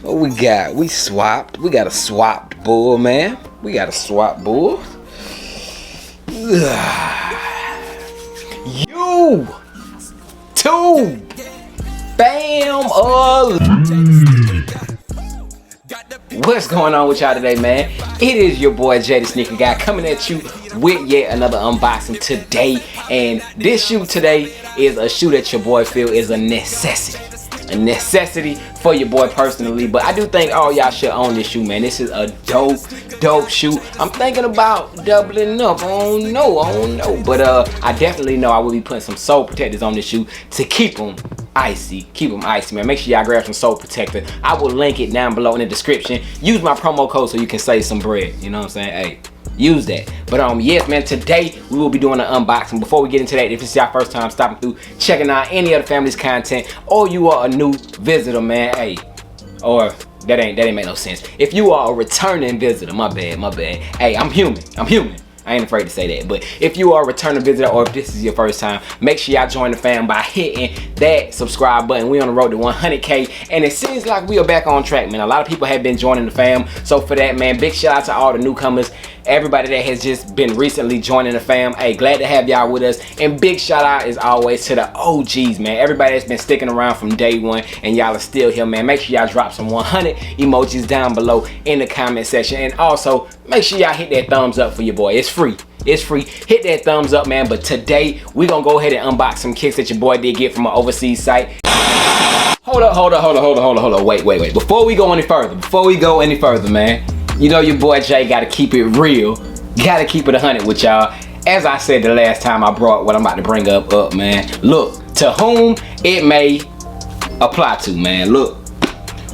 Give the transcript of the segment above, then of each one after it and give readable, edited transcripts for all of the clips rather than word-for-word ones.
What we got? We swapped. We got a swapped bull, man. We got a swapped bull. You two bam. What's going on with y'all today, man? It is your boy Jay the Sneaker Guy coming at you with yet another unboxing today. And this shoe today is a shoe that your boy feel is a necessity. A necessity for your boy personally, but I do think all y'all should own this shoe, man. This is a dope shoe. I'm thinking about doubling up. I don't know, but I definitely know I will be putting some sole protectors on this shoe to keep them icy, man. Make sure y'all grab some sole protector. I will link it down below in the description. Use my promo code so you can save some bread. You know what I'm saying? Hey, use that. But yes, man, today we will be doing an unboxing. Before we get into that, if it's your first time stopping through, checking out any of the family's content, or you are a new visitor, man, hey, or that ain't make no sense. If you are a returning visitor, my bad. Hey, I'm human. I ain't afraid to say that. But if you are a returning visitor, or if this is your first time, make sure y'all join the fam by hitting that subscribe button. We on the road to 100K, and it seems like we are back on track, man. A lot of people have been joining the fam, so for that, man, big shout out to all the newcomers, everybody that has just been recently joining the fam. Hey, glad to have y'all with us. And big shout out as always to the OGs, man. Everybody that's been sticking around from day one, and y'all are still here, man. Make sure y'all drop some 100 emojis down below in the comment section, and also make sure y'all hit that thumbs up for your boy. It's free. Hit that thumbs up, man. But today we gonna go ahead and unbox some kicks that your boy did get from an overseas site. Hold up. Wait. Before we go any further, man, you know your boy Jay gotta keep it real. Gotta keep it 100 with y'all. As I said the last time I brought what I'm about to bring up, man. Look, to whom it may apply to, man. Look,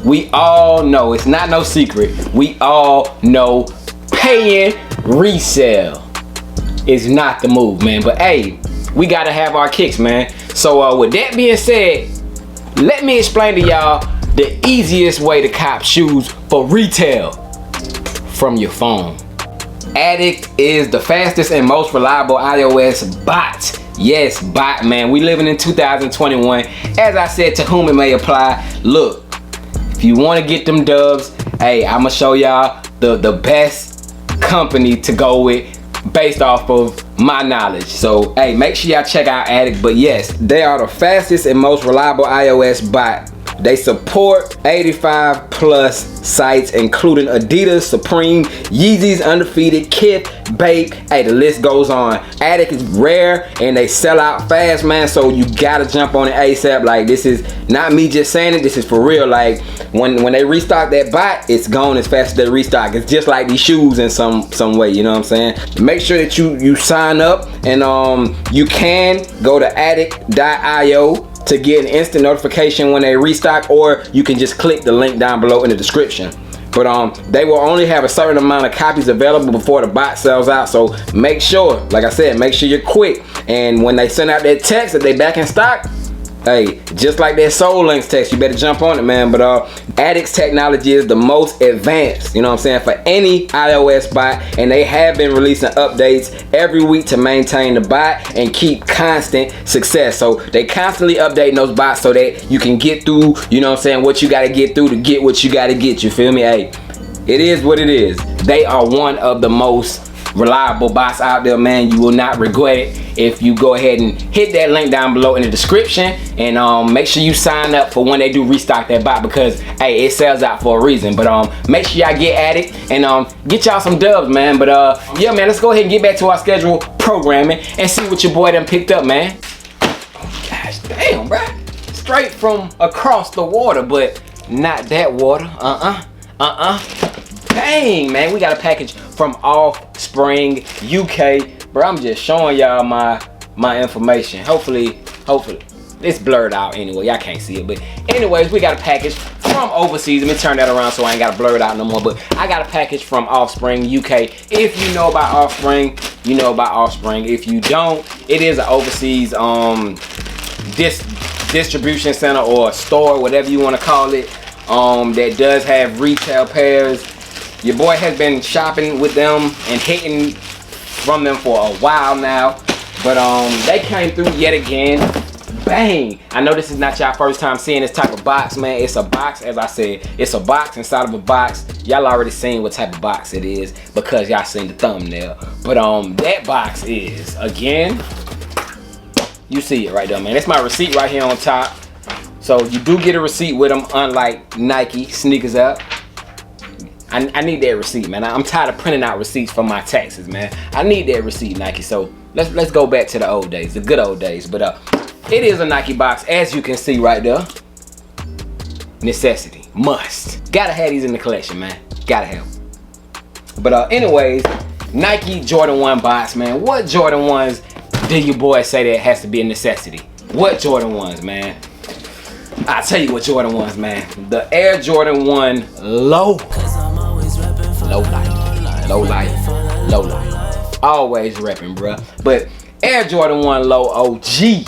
we all know, it's not no secret, we all know paying resale is not the move, man. But hey, we gotta have our kicks, man. So with that being said, let me explain to y'all the easiest way to cop shoes for retail from your phone. ADDIKT is the fastest and most reliable iOS bot. Yes, bot, man. We living in 2021. As I said, to whom it may apply. Look, if you want to get them dubs, hey, I'ma show y'all the best company to go with based off of my knowledge. So hey, make sure y'all check out ADDIKT. But yes, they are the fastest and most reliable iOS bot. They support 85 plus sites, including Adidas, Supreme, Yeezys, Undefeated, Kith, Bape. Hey, the list goes on. ADDIKT is rare and they sell out fast, man. So you gotta jump on it ASAP. Like, this is not me just saying it. This is for real. Like, when they restock that bot, it's gone as fast as they restock. It's just like these shoes in some way. You know what I'm saying? Make sure that you sign up, and you can go to ADDIKT.io to get an instant notification when they restock, or you can just click the link down below in the description. But they will only have a certain amount of copies available before the bot sells out. So make sure, like I said, make sure you're quick. And when they send out that text that they back in stock, hey, just like that Soul Links text, you better jump on it, man. But ADDIKT's technology is the most advanced, you know what I'm saying, for any iOS bot, and they have been releasing updates every week to maintain the bot and keep constant success. So they constantly updating those bots so that you can get through, you know what I'm saying, what you got to get through to get what you got to get. You feel me? Hey, it is what it is. They are one of the most reliable bots out there, man. You will not regret it if you go ahead and hit that link down below in the description, and make sure you sign up for when they do restock that bot, because hey, it sells out for a reason. But make sure y'all get ADDIKT and get y'all some dubs, man. But yeah, man, let's go ahead and get back to our scheduled programming and see what your boy done picked up, man. Gosh damn, bro, straight from across the water, but not that water. Dang, man, we got a package from Offspring UK. Bro, I'm just showing y'all my information. Hopefully it's blurred out anyway. Y'all can't see it, but anyways, we got a package from overseas. Let me turn that around so I ain't got to blur it out no more. But I got a package from Offspring UK. If you know about Offspring, you know about Offspring. If you don't, it is an overseas distribution center or store, whatever you want to call it, that does have retail pairs. Your boy has been shopping with them and hitting from them for a while now, but they came through yet again Bang! I know this is not y'all first time seeing this type of box, man. It's a box, as I said. It's a box inside of a box. Y'all already seen what type of box it is because y'all seen the thumbnail. But that box is, again, you see it right there, man. It's my receipt right here on top. So you do get a receipt with them, unlike Nike sneakers up. I need that receipt, man. I'm tired of printing out receipts for my taxes, man. I need that receipt, Nike. So let's go back to the old days, the good old days. But it is a Nike box, as you can see right there. Necessity, must. Gotta have these in the collection, man. Gotta have them. But anyways, Nike Jordan 1 box, man. What Jordan 1s did your boy say that has to be a necessity? What Jordan 1s, man? I'll tell you what Jordan 1s, man. The Air Jordan 1 low. Low light, low light, low light. Always repping, bruh. But Air Jordan 1 low OG.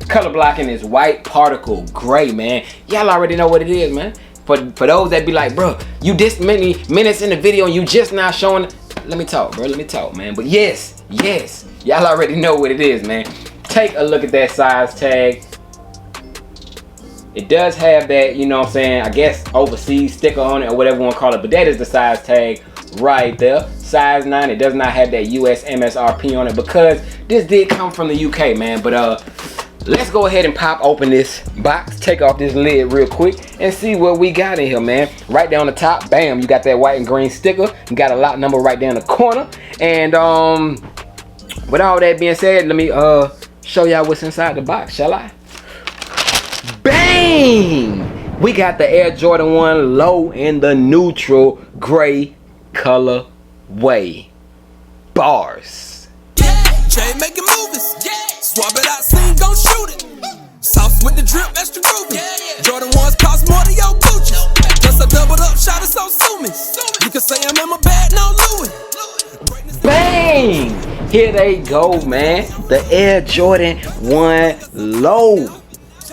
Color blocking is white particle gray, man. Y'all already know what it is, man. For those that be like, bro, you this many minutes in the video and you just not showing. Let me talk, bro. Let me talk, man. But yes, y'all already know what it is, man. Take a look at that size tag. It does have that, you know what I'm saying, I guess overseas sticker on it or whatever you want to call it, but that is the size tag right there. Size 9. It does not have that US MSRP on it because this did come from the UK, man. But let's go ahead and pop open this box, take off this lid real quick and see what we got in here, man. Right there on the top, bam, you got that white and green sticker. You got a lot number right there in the corner. And with all that being said, let me show y'all what's inside the box, shall I? Bang! We got the Air Jordan 1 low in the neutral gray color way. Bars. Yeah, Jay making movies. Yeah, swap it out, scene, gon' shoot it. Sauce with the drip, extra groovy. Yeah. Jordan 1s cost more than your Gucci. Plus I doubled up, shot it, so sue me. You can say I'm in my bag, no Louis. Bang! Here they go, man. The Air Jordan 1 low.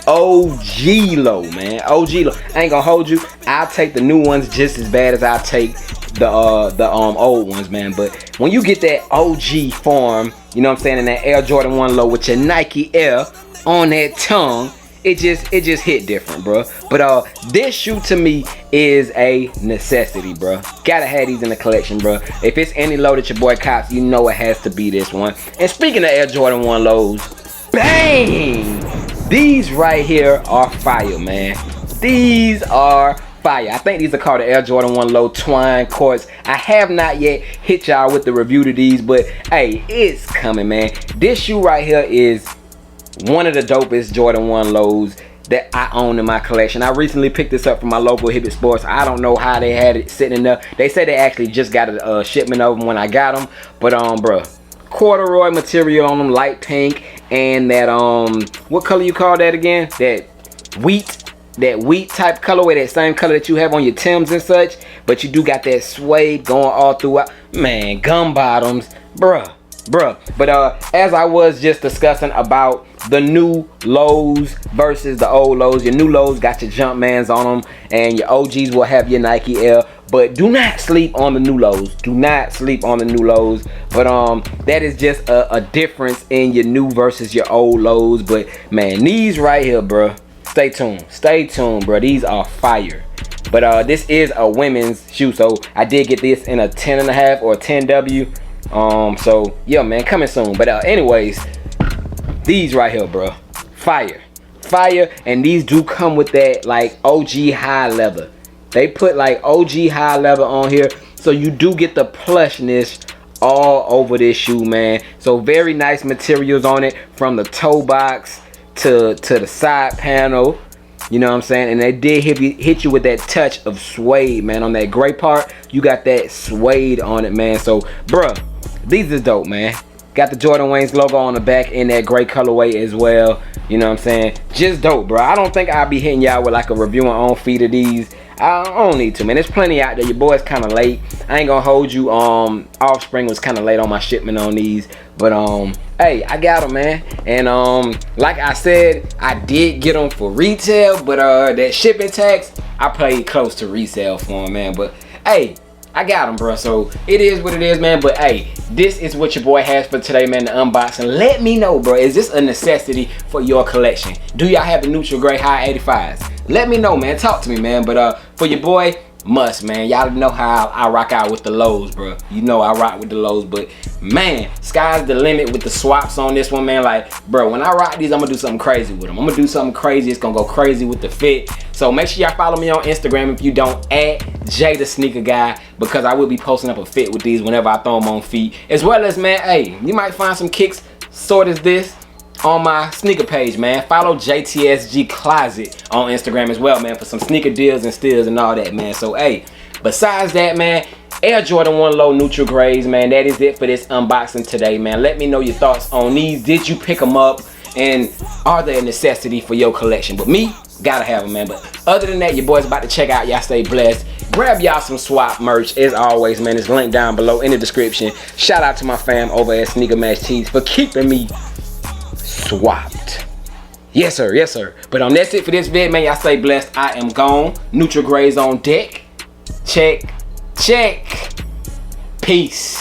OG low, man. OG low. I ain't gonna hold you. I'll take the new ones just as bad as I'll take the old ones, man. But when you get that OG form, you know what I'm saying, and that Air Jordan 1 low with your Nike Air on that tongue, it just hit different, bro. But this shoe to me is a necessity, bro. Gotta have these in the collection, bro. If it's any low that your boy cops, you know it has to be this one. And speaking of Air Jordan 1 lows, bang! These right here are fire, man. These are fire. I think these are called the Air Jordan 1 Low Twine Courts. I have not yet hit y'all with the review to these, but hey, it's coming, man. This shoe right here is one of the dopest Jordan 1 lows that I own in my collection. I recently picked this up from my local Hibbett Sports. I don't know how they had it sitting in there. They said they actually just got a shipment of them when I got them, but bruh, corduroy material on them, light pink, and that what color you call that again? That wheat type colorway, that same color that you have on your Timbs and such, but you do got that suede going all throughout, man. Gum bottoms, bruh. But as I was just discussing about the new lows versus the old lows, your new lows got your Jumpmans on them, and your OGs will have your Nike Air. But do not sleep on the new lows. Do not sleep on the new lows. But that is just a difference in your new versus your old lows. But man, these right here, bro. Stay tuned, bro. These are fire. But this is a women's shoe, so I did get this in a 10.5 or a 10W. So yeah, man, coming soon. But anyways, these right here, bro, fire, and these do come with that like OG high leather. They put like OG high leather on here, so you do get the plushness all over this shoe, man. So very nice materials on it, from the toe box to the side panel. You know what I'm saying? And they did hit you with that touch of suede, man. On that gray part, you got that suede on it, man. So, bruh, these is dope, man. Got the Jordan Wayne's logo on the back in that gray colorway as well. You know what I'm saying? Just dope, bro. I don't think I'll be hitting y'all with like a review on feet of these. I don't need to, man. There's plenty out there. Your boy's kind of late. I ain't gonna hold you. Offspring was kind of late on my shipment on these, but hey, I got them, man. And like I said, I did get them for retail, but that shipping tax, I paid close to resale for them, man. But hey, I got them, bro. So it is what it is, man. But hey, this is what your boy has for today, man, the unboxing. Let me know, bro, is this a necessity for your collection? Do y'all have the neutral gray high 85s? Let me know, man. Talk to me, man. But for your boy, must, man. Y'all know how I rock out with the lows, bro. You know I rock with the lows, but man, sky's the limit with the swaps on this one, man. Like, bro, when I rock these, I'm gonna do something crazy with them. I'm gonna do something crazy. It's gonna go crazy with the fit. So make sure y'all follow me on Instagram if you don't, at JayTheSneakerGuy, because I will be posting up a fit with these whenever I throw them on feet. As well as, man, hey, you might find some kicks sort as this on my sneaker page, man. Follow JTSG Closet on Instagram as well, man, for some sneaker deals and steals and all that, man. So hey, besides that, man, Air Jordan 1 Low neutral grays, man, that is it for this unboxing today, man. Let me know your thoughts on these. Did you pick them up, and are they a necessity for your collection? But me, gotta have them, man. But other than that, your boy's about to check out. Y'all stay blessed. Grab y'all some swap merch as always, man. It's linked down below in the description. Shout out to my fam over at Sneaker Match Tees for keeping me swapped. Yes sir, yes sir. But that's it for this vid, man. Y'all stay blessed. I am gone. Neutral grays on deck. Check. Peace.